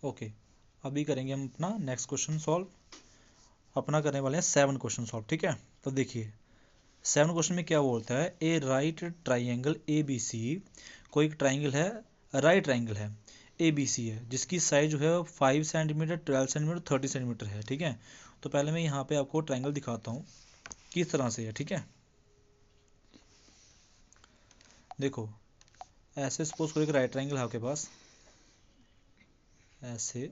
Okay, अभी करेंगे हम अपना नेक्स्ट क्वेश्चन सॉल्व। अपना करने वाले हैं 7 क्वेश्चन सॉल्व, ठीक है। तो देखिए 7 क्वेश्चन में क्या बोलता है, a right triangle A B C, कोई एक ट्राइंगल है, राइट ट्राइंगल है ए बी सी है, जिसकी साइज जो है 5 सेंटीमीटर, 12 सेंटीमीटर, 30 सेंटीमीटर है, ठीक है। तो पहले मैं यहाँ पे आपको ट्राइंगल दिखाता हूँ किस तरह से है, ठीक है। देखो ऐसे सपोज करो एक राइट ट्राइंगल है आपके पास, ऐसे,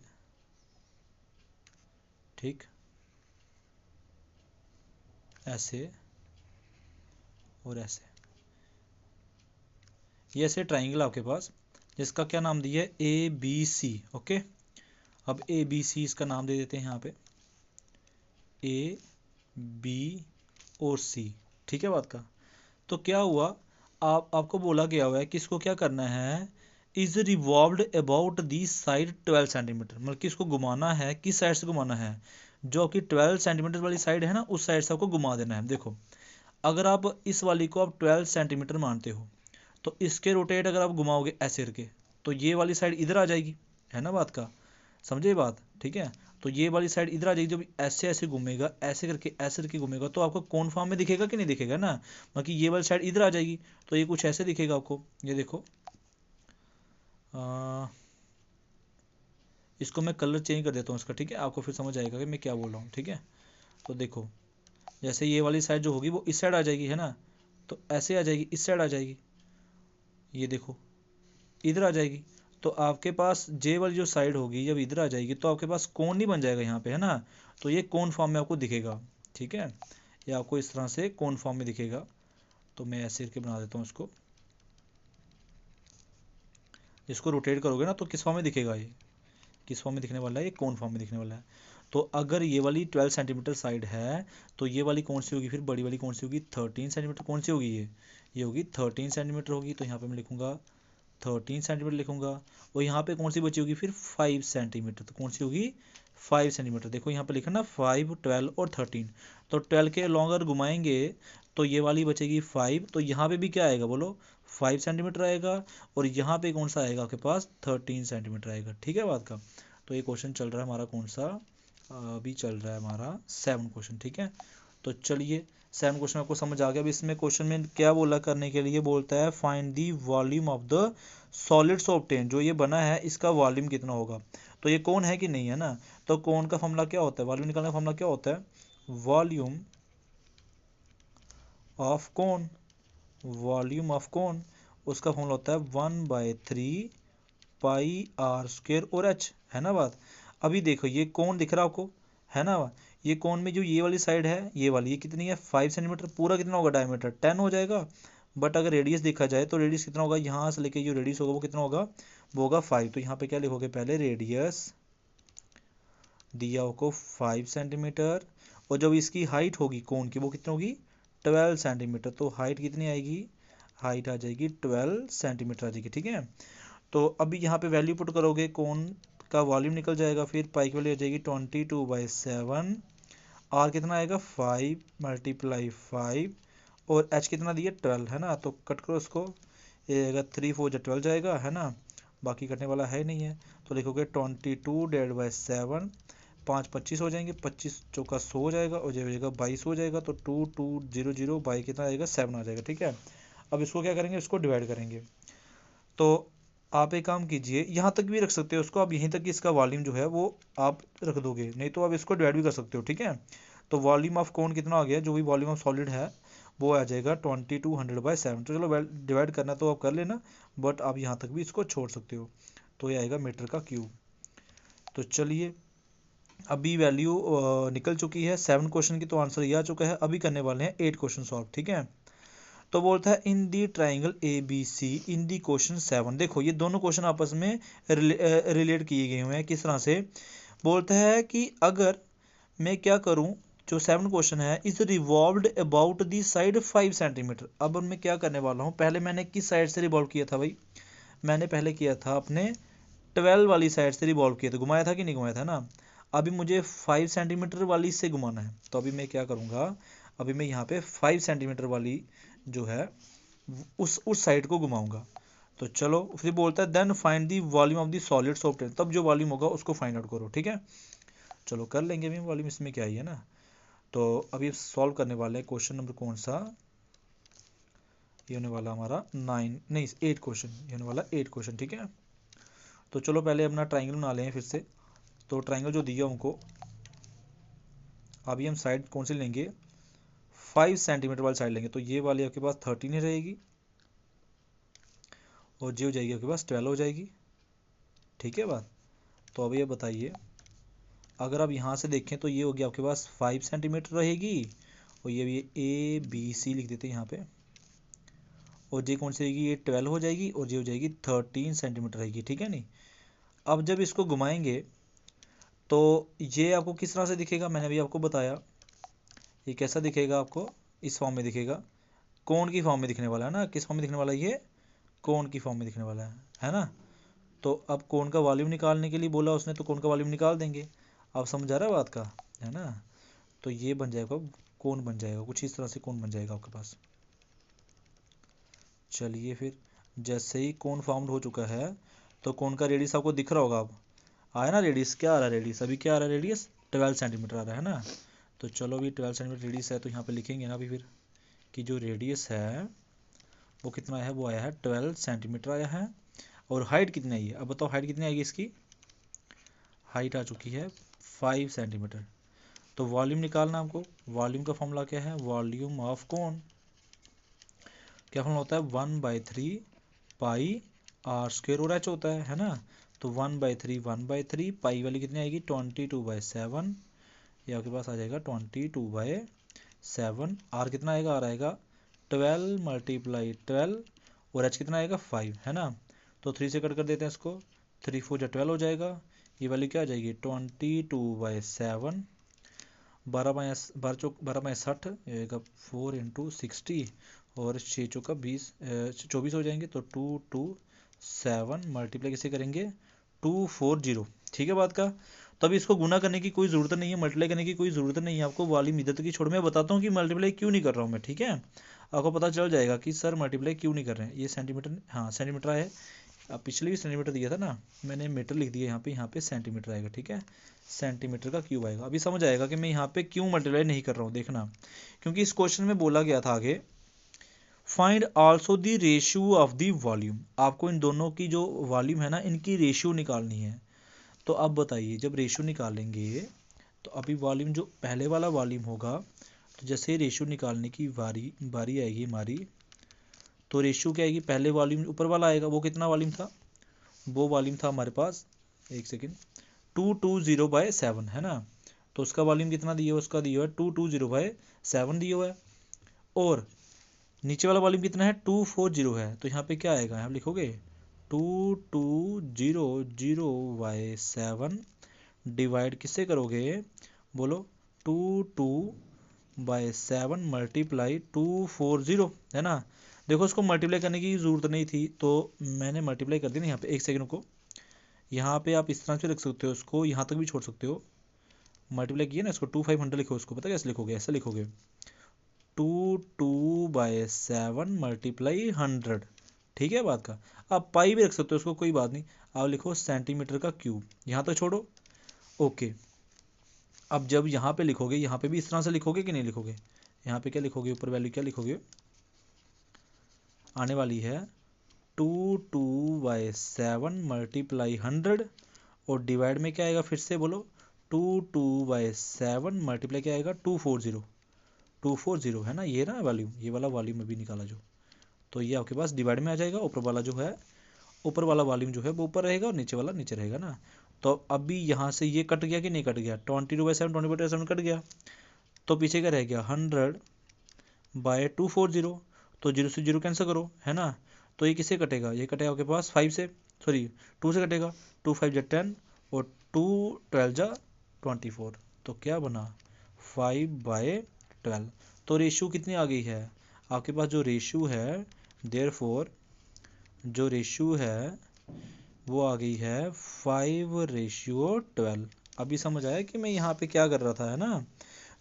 ठीक, ऐसे और ऐसे, ये ऐसे ट्राइंगल आपके पास, जिसका क्या नाम दिया है, ए बी सी। ओके, अब ए बी सी इसका नाम दे देते हैं यहाँ पे, ए बी और सी, ठीक है बात का। तो क्या हुआ, आपको बोला गया हुआ है कि इसको क्या करना है, is revolved about the side 12 centimetre, मतलब कि इसको घुमाना है, किस साइड से घुमाना है, जो आपकी 12 सेंटीमीटर वाली साइड है ना, उस साइड से आपको घुमा देना है। देखो अगर आप इस वाली को आप 12 सेंटीमीटर मानते हो, तो इसके रोटेट अगर आप घुमाओगे ऐसे करके, तो ये वाली साइड इधर आ जाएगी, है ना बात का, समझे बात, ठीक है। तो ये वाली साइड इधर आ जाएगी, जब ऐसे ऐसे घूमेगा, ऐसे करके घूमेगा, तो आपको कौन फॉर्म में दिखेगा कि नहीं दिखेगा ना, बाकी ये वाली साइड इधर आ जाएगी, तो ये कुछ ऐसे दिखेगा आपको। ये देखो इसको मैं कलर चेंज कर देता हूँ इसका, ठीक है, आपको फिर समझ आएगा कि मैं क्या बोल रहा हूँ, ठीक है। तो देखो जैसे ये वाली साइड जो होगी वो इस साइड आ जाएगी, है ना, तो ऐसे आ जाएगी, इस साइड आ जाएगी, ये देखो इधर आ जाएगी। तो आपके पास जे वाली जो साइड होगी जब इधर आ जाएगी, तो आपके पास कोन नहीं बन जाएगा यहाँ पे, है ना, तो ये कोन फॉर्म में आपको दिखेगा, ठीक है। ये आपको इस तरह से कोन फॉर्म में दिखेगा। तो मैं ऐसे करके बना देता हूँ इसको, इसको रोटेट करोगे ना तो किस फॉर्म में दिखेगा, ये किस फॉर्म में दिखने वाला है, ये कोन फॉर्म में दिखने वाला है। तो अगर ये वाली 12 सेंटीमीटर साइड है, तो ये वाली कौन सी होगी, फिर बड़ी वाली कौन सी होगी, 13 सेंटीमीटर, कौन सी होगी ये होगी 13 सेंटीमीटर होगी। तो यहाँ पे मैं लिखूंगा 13 सेंटीमीटर लिखूंगा। और यहाँ पे कौन सी बची होगी फिर 5 सेंटीमीटर, तो कौन सी होगी 5 सेंटीमीटर। देखो यहाँ पे लिखा ना 5, 12 और 13, तो 12 के लॉन्ग अगर घुमाएंगे तो ये वाली बचेगी 5, तो यहाँ पे भी क्या आएगा बोलो 5 सेंटीमीटर आएगा, और यहाँ पे कौन सा आएगा आपके पास 13 सेंटीमीटर आएगा, ठीक है बात का। तो ये क्वेश्चन चल रहा है हमारा कौन सा, अभी चल रहा है हमारा 7 क्वेश्चन, ठीक है। तो चलिए 7 क्वेश्चन आपको समझ आ गया। अब इसमें क्वेश्चन में क्या बोला करने के लिए, बोलता है find the volume of the solids obtain, जो ये बना है इसका वॉल्यूम कितना होगा। तो ये कौन है कि नहीं है ना, तो कौन का फॉर्मूला क्या होता है, वॉल्यूम निकालने का फॉर्मूला क्या होता है, वॉल्यूम ऑफ कौन, वॉल्यूम ऑफ कौन, उसका फॉर्मूला होता है 1/3 पाई आर स्क्वेयर और एच, है ना बात। अभी देखो ये कौन दिख रहा है आपको, है ना, ये कौन में जो ये वाली साइड है, ये वाली, ये कितनी है 5 सेंटीमीटर, पूरा कितना होगा डायमीटर 10 हो जाएगा। बट अगर रेडियस देखा जाए तो रेडियस कितना होगा, यहाँ से लेके जो रेडियस होगा वो कितना होगा, वो होगा 5। तो यहाँ पे क्या लिखोगे, पहले रेडियस दिया होगा 5 सेंटीमीटर, और जब इसकी हाइट होगी कोन की वो कितनी होगी 12 सेंटीमीटर, तो हाइट कितनी आएगी, हाइट आ जाएगी 12 सेंटीमीटर आ जाएगी, ठीक है। तो अभी यहाँ पे वैल्यू पुट करोगे, कौन का वॉल्यूम निकल जाएगा, फिर पाई की वैल्यू आ जाएगी 22/7, आर कितना आएगा 5 × 5, और एच कितना दिया 12, है ना। तो कट करो इसको, ये आएगा 3 4 12 जाएगा, है ना, बाकी कटने वाला है नहीं है। तो लिखोगे 22/7, 5 25 हो जाएंगे, 25 चौका 100 हो जाएगा, और जो हो जाएगा 22 हो जाएगा, तो 2200 बाई कितना आएगा 7 आ जाएगा, ठीक है। अब इसको क्या करेंगे, इसको डिवाइड करेंगे। तो आप एक काम कीजिए, यहाँ तक भी रख सकते हो उसको, आप यहीं तक इसका वॉल्यूम जो है वो आप रख दोगे, नहीं तो आप इसको डिवाइड भी कर सकते हो, ठीक है। तो वॉल्यूम ऑफ कौन कितना आ गया, जो भी वॉल्यूम ऑफ सॉलिड है वो आ जाएगा 2200/7। तो चलो डिवाइड करना तो आप कर लेना, बट आप यहाँ तक भी इसको छोड़ सकते हो। तो ये आएगा मीटर का क्यूब। तो चलिए अभी वैल्यू निकल चुकी है 7 क्वेश्चन की, तो आंसर ये आ चुका है। अभी करने वाले हैं 8 क्वेश्चन सॉल्व, ठीक है। तो बोलता है in the triangle A B C in the question 7। देखो ये दोनों क्वेश्चन आपस में रिलेट किए गए हुए हैं, किस तरह से, बोलता है कि अगर मैं क्या करूं, जो 7 क्वेश्चन है is revolved about the side 5 centimetre. अब मैं क्या करने वाला हूं, पहले मैंने किस साइड से रिवॉल्व किया था भाई, मैंने पहले किया था अपने 12 वाली साइड से रिवॉल्व किया था, घुमाया था कि नहीं घुमाया था ना। अभी मुझे 5 सेंटीमीटर वाली से घुमाना है, तो अभी मैं क्या करूंगा, अभी मैं यहाँ पे 5 सेंटीमीटर वाली जो है उस साइड को घुमाऊंगा। तो चलो फिर बोलता है then find the volume of the solids obtain, तब जो वॉल्यूम होगा उसको फाइंड आउट करो। ठीक है, चलो कर लेंगे अभी वॉल्यूम, इसमें क्या ही है ना। तो अभी सॉल्व करने वाले हैं क्वेश्चन नंबर कौन सा, ये होने वाला हमारा 9 नहीं 8 क्वेश्चन, ये होने वाला 8 क्वेश्चन। ठीक है, तो चलो पहले अपना ट्राइंगल बना लें फिर से। तो ट्राइंगल जो दिया हमको, अभी हम साइड कौन सी लेंगे, 5 सेंटीमीटर वाली साइड लेंगे। तो ये वाली आपके पास 13 ही रहेगी और ये हो जाएगी आपके पास 12 हो जाएगी। ठीक है बात। तो अभी ये बताइए, अगर आप यहाँ से देखें तो ये हो गया आपके पास 5 सेंटीमीटर रहेगी, और ये भी ए बी सी लिख देते हैं यहाँ पे, और ये कौन सी रहेगी, ये 12 हो जाएगी, और ये हो जाएगी 13 सेंटीमीटर रहेगी। ठीक है नहीं, अब जब इसको घुमाएंगे तो ये आपको किस तरह से दिखेगा, मैंने अभी आपको बताया, ये कैसा दिखेगा आपको, इस फॉर्म में दिखेगा, कोण की फॉर्म में दिखने वाला है ना। किस फॉर्म में दिखने वाला है, ये कोण की फॉर्म में दिखने वाला है ना। तो अब कोण का वॉल्यूम निकालने के लिए बोला उसने, तो कोण का वॉल्यूम निकाल देंगे। अब समझ आ रहा है बात का, है ना। तो ये बन जाएगा कोण, बन जाएगा कुछ इस तरह से, कोण बन जाएगा आपके पास। चलिए फिर जैसे ही कोण फॉर्म्ड हो चुका है, तो कोण का रेडियस आपको दिख रहा होगा। अब आया ना रेडियस, क्या आ रहा है रेडियस, अभी क्या आ रहा है रेडियस, 12 सेंटीमीटर आ रहा है ना। तो चलो अभी 12 सेंटीमीटर रेडियस है, तो यहाँ पे लिखेंगे ना अभी फिर कि जो रेडियस है वो कितना है, वो आया है 12 सेंटीमीटर आया है। और हाइट कितनी आई है, अब बताओ हाइट कितनी आएगी इसकी, हाइट आ चुकी है 5 सेंटीमीटर। तो वॉल्यूम निकालना हमको, वॉल्यूम का फॉर्मूला क्या है, वॉल्यूम ऑफ कोण, क्या फॉर्मूला होता है, 1/3 पाई आर स्क्वायर और एच होता है ना। तो 1/3 पाई वाली कितनी आएगी, 22/7, ये आपके पास आ जाएगा 22/7। आर कितना आएगा, आर आएगा 12 × 12, और एच कितना आएगा 5, है ना। तो 3 से कट कर देते हैं इसको, 3 4 12 हो जाएगा। ये वाली क्या आ जाएगी 22/7, 12/60 4 × 60, और 6 चौका 20 24 हो जाएंगे। तो 227 मल्टीप्लाई किसे करेंगे, 240। ठीक है बात का। तो अभी इसको गुना करने की कोई ज़रूरत नहीं है, मल्टीप्लाई करने की कोई ज़रूरत नहीं है आपको, वॉल्यूम इधर तक की छोड़, मैं बताता हूँ कि मल्टीप्लाई क्यों नहीं कर रहा हूँ मैं। ठीक है, आपको पता चल जाएगा कि सर मल्टीप्लाई क्यों नहीं कर रहे हैं। ये सेंटीमीटर, हाँ सेंटीमीटर है, अब पिछले भी सेंटीमीटर दिया था ना, मैंने मीटर लिख दिया यहाँ पे सेंटीमीटर आएगा। ठीक है, सेंटीमीटर का क्यूब आएगा। अभी समझ आएगा कि मैं यहाँ पे क्यों मल्टीप्लाई नहीं कर रहा हूँ, देखना, क्योंकि इस क्वेश्चन में बोला गया था आगे, find also the ratio of the volume, आपको इन दोनों की जो वॉल्यूम है ना, इनकी रेशियो निकालनी है। तो अब बताइए, जब रेशियो निकालेंगे तो अभी वॉल्यूम जो पहले वाला वॉल्यूम होगा, तो जैसे रेशियो निकालने की बारी आएगी हमारी, तो रेशियो क्या आएगी, पहले वॉल्यूम ऊपर वाला आएगा, वो कितना वॉल्यूम था, वो वॉल्यूम था हमारे पास, एक सेकेंड, 220/7 है ना। तो उसका वॉल्यूम कितना दिया हुआ, उसका दिया हुआ है 220/7 दिया हुआ है। और नीचे वाला वॉल्यूम कितना है, 240 है। तो यहाँ पे क्या आएगा, यहाँ लिखोगे 2200/7 डिवाइड किससे करोगे, बोलो 22/7 मल्टीप्लाई 240, है ना। देखो उसको मल्टीप्लाई करने की ज़रूरत नहीं थी, तो मैंने मल्टीप्लाई कर दी ना यहाँ पे। एक सेकंड को, यहाँ पे आप इस तरह से रख सकते हो उसको, यहाँ तक भी छोड़ सकते हो। मल्टीप्लाई किया ना इसको, 2500 लिखो उसको, पता कैसे लिखोगे, ऐसा लिखोगे 22/7 मल्टीप्लाई 100। ठीक है बात का। आप पाई भी रख सकते हो उसको, कोई बात नहीं। आप लिखो सेंटीमीटर का क्यूब, यहाँ तक छोड़ो, ओके। अब जब यहाँ पे लिखोगे, यहाँ पे भी इस तरह से लिखोगे कि नहीं लिखोगे, यहाँ पे क्या लिखोगे, ऊपर वैल्यू क्या लिखोगे, आने वाली है 22/7 मल्टीप्लाई 100, और डिवाइड में क्या आएगा, फिर से बोलो 22/7 मल्टीप्लाई क्या आएगा 240 है ना, ये ना वॉल्यूम, ये वाला वॉल्यूम अभी निकाला जो, तो ये आपके पास डिवाइड में आ जाएगा। ऊपर वाला जो है, ऊपर वाला वॉल्यूम जो है वो ऊपर रहेगा, और नीचे वाला नीचे रहेगा ना। तो अभी यहाँ से ये कट गया कि नहीं कट गया, 22/7 कट गया, तो पीछे क्या रह गया 100/240। तो 0 से 0 कैंसिल करो, है ना। तो ये किससे कटेगा, ये कटेगा आपके पास 5 से, सॉरी 2 से कटेगा, 2 5 जा 10, और 2 12 जा 24। तो क्या बना 5/12। तो रेशियो कितनी आ गई है आपके पास, जो रेशियो है, देयरफॉर जो रेशियो है वो आ गई है 5/12। अभी समझ आया कि मैं यहाँ पे क्या कर रहा था, है ना।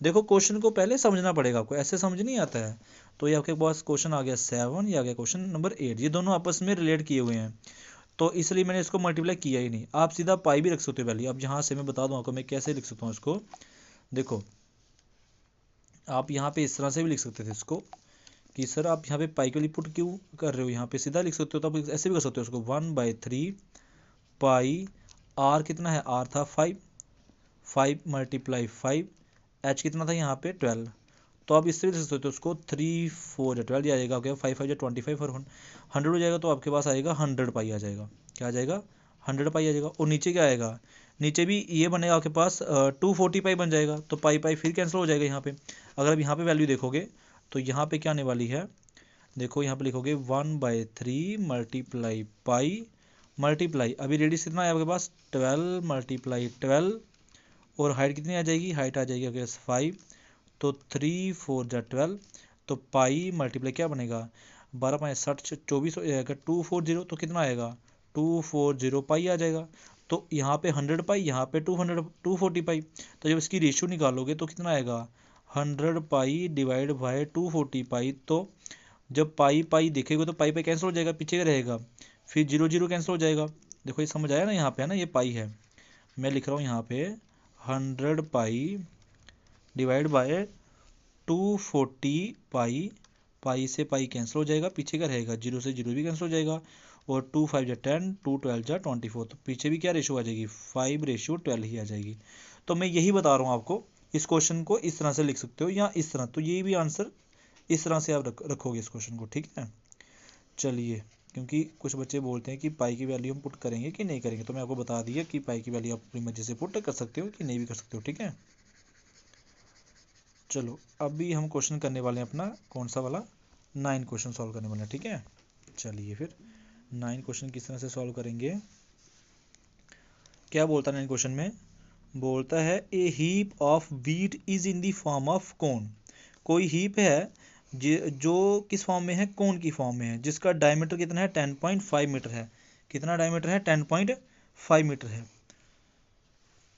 देखो क्वेश्चन को पहले समझना पड़ेगा आपको, ऐसे समझ नहीं आता है। तो ये आपके पास क्वेश्चन आ गया 7, ये आ गया क्वेश्चन नंबर 8। ये दोनों आपस में रिलेट किए हुए हैं, तो इसलिए मैंने इसको मल्टीप्लाई किया ही नहीं। आप सीधा पाई भी रख सकते हो वैल्यू। अब यहाँ से मैं बता दूँ आपको मैं कैसे लिख सकता हूँ इसको। देखो आप यहाँ पे इस तरह से भी लिख सकते थे इसको कि सर आप यहाँ पे पाई के लिए पुट क्यों कर रहे हो, यहाँ पे सीधा लिख सकते हो। तो आप ऐसे भी कर सकते हो उसको 1/3 पाई आर कितना है, आर था 5, 5 × 5, एच कितना था यहाँ पे 12। तो आप इससे भी लिख सकते हो उसको 3 4 या 12 आ जाएगा आपके 5 5 या 25 और 100 हो जाएगा। तो आपके पास आएगा 100 पाई आ जाएगा। क्या आ जाएगा, 100 पाई आ जाएगा। और नीचे क्या आएगा, नीचे भी ये बनेगा आपके पास 240 पाई बन जाएगा। तो पाई पाई फिर कैंसिल हो जाएगा यहाँ पे। अगर आप यहाँ पे वैल्यू देखोगे तो यहाँ पे क्या आने वाली है, देखो यहाँ पे लिखोगे 1/3 मल्टीप्लाई पाई मल्टीप्लाई, अभी रेडियस कितना है आपके पास 12 × 12 और हाइट कितनी आ जाएगी, हाइट आ जाएगी आपके पास 5। तो 3 4 जा 12, तो पाई मल्टीप्लाई क्या बनेगा 12 5 60 24 हो जाएगा 240। तो कितना आएगा 240 पाई आ जाएगा। तो यहाँ पे 100 पाई, यहाँ पे 240 पाई। तो जब इसकी रेशियो निकालोगे तो कितना आएगा 100 पाई डिवाइड बाय 240 पाई। तो जब पाई पाई दिखेगा तो पाई पाई कैंसिल हो जाएगा, पीछे का रहेगा, फिर 0 0 कैंसिल हो जाएगा। देखो ये समझ आया ना, यहाँ पे है ना ये पाई है, मैं लिख रहा हूँ यहाँ पे 100 पाई डिवाइड बाय 240 पाई, पाई से पाई कैंसिल हो जाएगा, पीछे का रहेगा 0 से 0 भी कैंसिल हो जाएगा। और 2 5 जा 10, 2 12 जा 24। तो पीछे भी क्या रेशियो आ जाएगी 5:12 ही आ जाएगी। तो मैं यही बता रहा हूँ आपको, इस क्वेश्चन को इस तरह से लिख सकते हो या इस तरह। तो ये भी आंसर इस तरह से आप रखोगे इस क्वेश्चन को, ठीक है। चलिए, क्योंकि कुछ बच्चे बोलते हैं कि पाई की वैल्यू हम पुट करेंगे कि नहीं करेंगे, तो मैं आपको बता दिया कि पाई की वैल्यू आप अपनी मर्जी से पुट कर सकते हो कि नहीं भी कर सकते हो, ठीक है। चलो अभी हम क्वेश्चन करने वाले हैं अपना कौन सा वाला, 9 क्वेश्चन सॉल्व करने वाले हैं, ठीक है। चलिए फिर 9 क्वेश्चन किस तरह से सॉल्व करेंगे। क्या बोलता है 9 क्वेश्चन में, बोलता है a heap of wheat is in the form of cone. कोई हीप है जो किस फॉर्म में है, कोन की फॉर्म में है, जिसका डायमीटर कितना है 10.5 मीटर है। कितना डायमीटर है 10.5 मीटर है।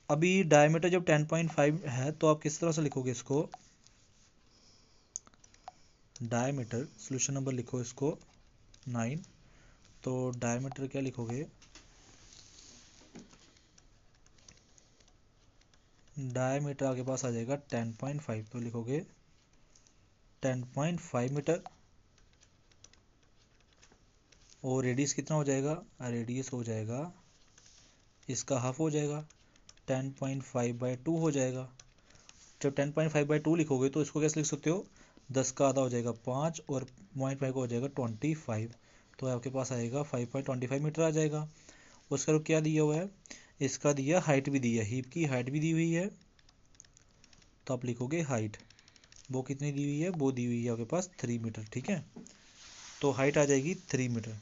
अभी डायमीटर जब 10.5 है तो आप किस तरह से लिखोगे इसको, डायमीटर सोल्यूशन नंबर लिखो इसको 9। तो डायमीटर क्या लिखोगे, डायमीटर आपके पास आ जाएगा 10.5। तो लिखोगे 10.5 मीटर। और रेडियस कितना हो जाएगा, रेडियस हो जाएगा इसका हाफ हो जाएगा 10.5/2 हो जाएगा। जब 10.5/2 लिखोगे तो इसको कैसे लिख सकते हो, 10 का आधा हो जाएगा 5 और 0.5 हो जाएगा 25। तो आपके पास आएगा 5.25 मीटर आ जाएगा। उसका क्या दिया हुआ है, इसका दिया हाइट भी दी है, हीप की हाइट भी दी हुई है। तो आप लिखोगे हाइट, वो कितनी दी हुई है, वो दी हुई है आपके पास 3 मीटर, ठीक है। तो हाइट आ जाएगी 3 मीटर।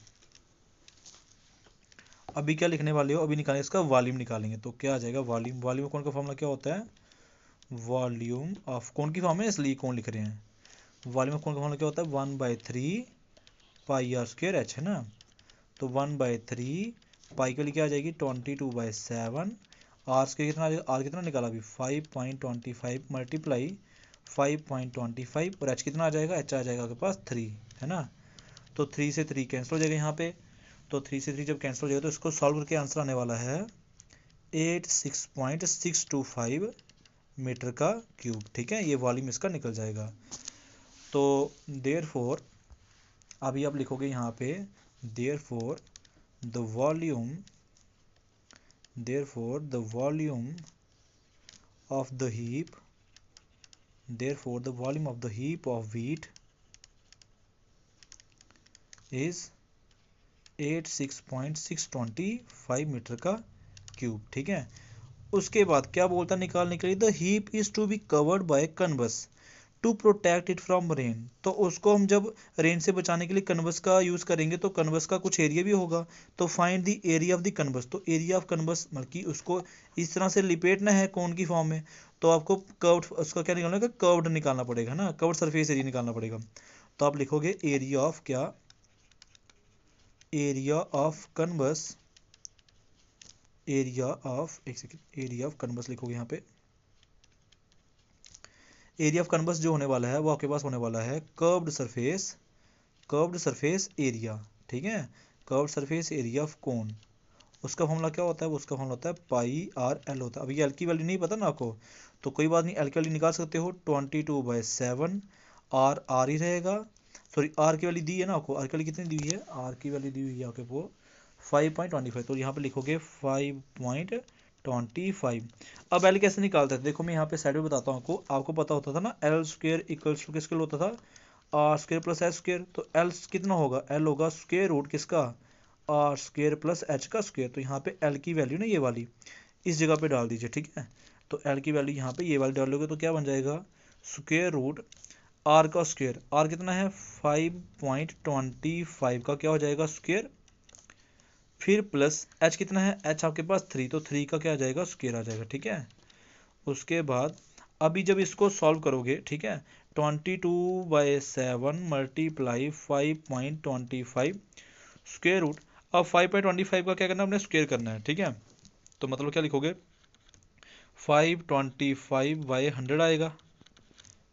अभी क्या लिखने वाले हो, अभी निकालेंगे इसका वॉल्यूम निकालेंगे। तो क्या आ जाएगा वॉल्यूम, वॉल्यूम कौन का फॉर्मूला क्या होता है, वॉल्यूम ऑफ कौन की फॉर्म है इसलिए कौन लिख रहे हैं। वॉल्यूम ऑफ कौन का फॉर्मूला क्या होता है 1/3 पाई आर स्क्वायर एच, है ना। तो 1/3 पाई के लिए क्या आ जाएगी 22/7। आर स्क्वायर कितना, आर कितना निकाला अभी 5.25 मल्टीप्लाई 5.25 और एच कितना आ जाएगा, एच आ जाएगा आपके पास 3, है ना। तो 3 से 3 कैंसिल हो जाएगा यहाँ पे। तो 3 से 3 जब कैंसिल हो जाएगा तो इसको सॉल्व करके आंसर आने वाला है 86.625 मीटर का क्यूब, ठीक है। ये वॉल्यूम इसका निकल जाएगा। तो देयरफॉर अभी आप लिखोगे यहाँ पे therefore the volume of the heap of wheat is 86.625 metre का क्यूब, ठीक है। उसके बाद क्या बोलता निकालने के लिए, the heap is to be covered by canvas to protect it from rain. तो उसको हम जब रेन से बचाने के लिए कन्वस का यूज करेंगे तो कन्वस का कुछ एरिया भी होगा। तो find the area of the canvas. तो एरिया ऑफ कन्वस मतलब कि उसको इस तरह से लिपेटना है कोन की फॉर्म में। तो आपको कर्व्ड उसका क्या निकालना है, कर्व्ड निकालना पड़ेगा ना, कर्व्ड सरफेस एरिया निकालना पड़ेगा। तो आप लिखोगे एरिया ऑफ क्या, एरिया ऑफ कन्वस, एरिया ऑफ कन्वस लिखोगे यहाँ पे, एरिया ऑफ कन्वर्स जो होने वाला है वो आपके पास होने वाला है कर्व्ड सरफेस एरिया, ठीक है, curved surface area of cone. उसका फॉर्मूला क्या होता है, उसका फॉर्मूला होता है पाई आर एल होता है। अभी एल की वैल्यू नहीं पता ना आपको, तो कोई बात नहीं, एल की वैल्यू निकाल सकते हो 22/7, आर आर ही रहेगा। सॉरी, आर की वैल्यू दी है ना आपको, आर की वैल्यू कितनी दी हुई है, आर की वैल्यू दी हुई है आपके वो 5.25, तो यहाँ पे लिखोगे 5.25। अब एल कैसे निकालते थे, देखो मैं यहाँ पे साइड में बताता हूँ आपको पता होता था ना एल स्क्वायर इक्वल्स टू किसके होता था, R square plus H square. तो एल कितना होगा, एल होगा स्क्वायर रूट किसका, आर स्क्वायर प्लस एच का स्क्वायर। तो यहाँ पे एल की वैल्यू ना ये वाली इस जगह पे डाल दीजिए, ठीक है। तो एल की वैल्यू यहाँ पे ये वाली डालोगे तो क्या बन जाएगा, स्क्वायर रूट आर का स्क्वायर, आर कितना है 5.25 का क्या हो जाएगा स्क्वायर, फिर प्लस एच कितना है, एच आपके पास 3, तो 3 का क्या आ जाएगा स्क्वायर आ जाएगा, ठीक है। उसके बाद अभी जब इसको सॉल्व करोगे, ठीक है, 22/7 मल्टीप्लाई 5.25 स्क्वायर रूट। अब 5.25 का क्या करना है, अपने स्क्वायर करना है, ठीक है। तो मतलब क्या लिखोगे, 525/100 आएगा,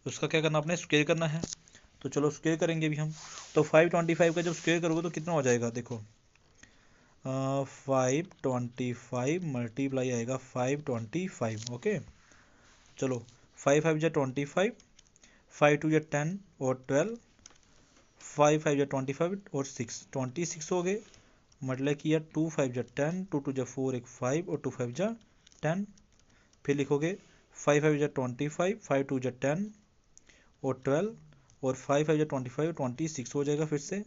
उसका क्या करना, अपने स्क्वायर करना है। तो चलो स्क्वायर करेंगे अभी हम। तो 525 का जब स्क्वायर करोगे तो कितना हो जाएगा, देखो 525 मल्टीप्लाई आएगा 525, ओके। चलो 5×5 = 25, 5×2 = 10 और 12, 5×5 = 25 और 26 हो गए। मल्टीप्लाई किया 2×5 = 10, 2×2 = 4, 1 5 और 2×5 = 10। फिर लिखोगे 5×5 = 25, 5×2 = 10 और 12 और 5×5 = 25, 26 हो जाएगा फिर से।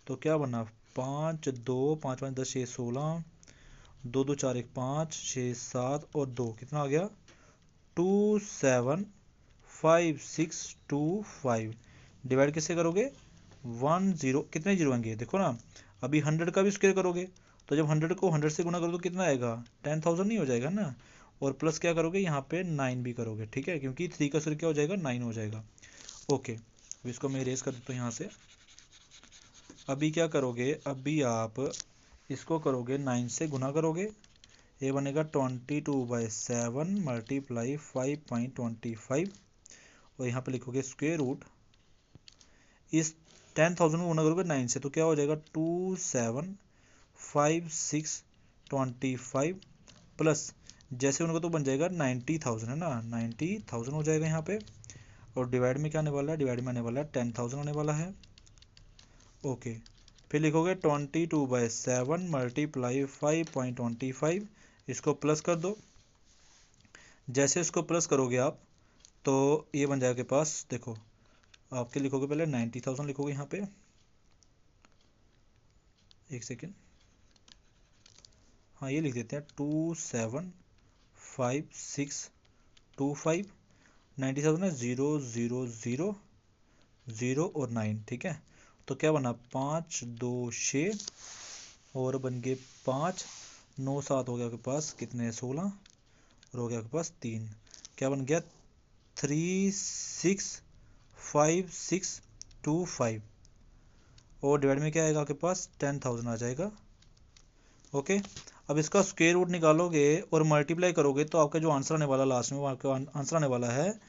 तो क्या बना, 5 2 5 5 10 6 16, 2 2 4 1 5 6 7 और 2 कितना आ गया 27565 डिवाइड किससे करोगे 10, कितने जीरो आएंगे देखो ना। अभी 100 का भी स्क्वायर करोगे तो जब 100 को 100 से गुना करो तो कितना आएगा 10,000 नहीं हो जाएगा ना। और प्लस क्या करोगे यहाँ पे 9 भी करोगे, ठीक है, क्योंकि 3 का स्क्वायर क्या हो जाएगा 9 हो जाएगा। ओके, अब इसको मैं इरेज कर देता हूँ यहाँ से। अभी क्या करोगे, अभी आप इसको करोगे 9 से गुना करोगे, ये बनेगा 22/7 मल्टीप्लाई 5.25 और यहाँ पे लिखोगे स्क्वायर रूट, इस 10,000 को गुना करोगे 9 से तो क्या हो जाएगा 275,625 प्लस जैसे उनका तो बन जाएगा 90,000 है ना, 90,000 हो जाएगा यहाँ पे। और डिवाइड में क्या आने वाला है, डिवाइड में आने वाला है 10,000 आने वाला है, ओके। फिर लिखोगे 22/7 मल्टीप्लाई 5.25, इसको प्लस कर दो। जैसे इसको प्लस करोगे आप तो ये बन जाएगा के पास, देखो आपके लिखोगे पहले 90,000 लिखोगे यहाँ पे, एक सेकेंड, हाँ ये लिख देते हैं 275,625, 90,000 है 0 0 0 0 और 9, ठीक है। तो क्या बना 5 2 6 और बन गए 5 9 7 हो गया आपके पास कितने 16 और हो गया आपके पास 3, क्या बन गया 365,625 और डिवाइड में क्या आएगा आपके पास 10,000 आ जाएगा, ओके। अब इसका स्क्वायर रूट निकालोगे और मल्टीप्लाई करोगे तो आपका जो आंसर आने वाला लास्ट में वो आपका आंसर आने वाला है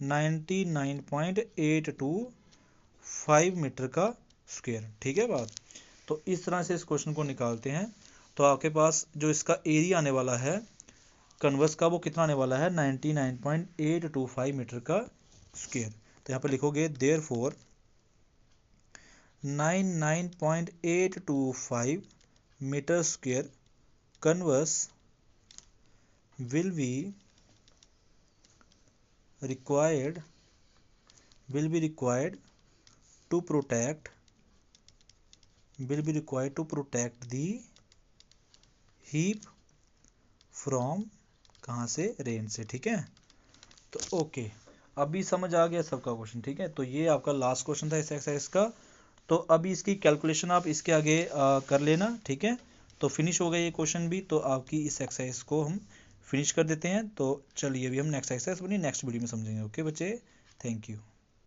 99.825 मीटर का स्क्वायर, ठीक है बात। तो इस तरह से इस क्वेश्चन को निकालते हैं। तो आपके पास जो इसका एरिया आने वाला है कन्वर्स का वो कितना आने वाला है 99.825 मीटर का स्क्वायर। तो यहाँ पे लिखोगे therefore 99.825 metre square converse will be required to protect the heap from कहाँ से रेन से, ठीक है। तो ओके, अभी समझ आ गया सबका क्वेश्चन, ठीक है। तो ये आपका लास्ट क्वेश्चन था इस एक्सरसाइज का। तो अभी इसकी कैलकुलेशन आप इसके आगे कर लेना, ठीक है। तो फिनिश हो गया ये क्वेश्चन भी, तो आपकी इस एक्सरसाइज को हम फिनिश कर देते हैं। तो चलिए अभी हम नेक्स्ट एक्सरसाइज अपनी नेक्स्ट वीडियो में समझेंगे। ओके बच्चे, थैंक यू।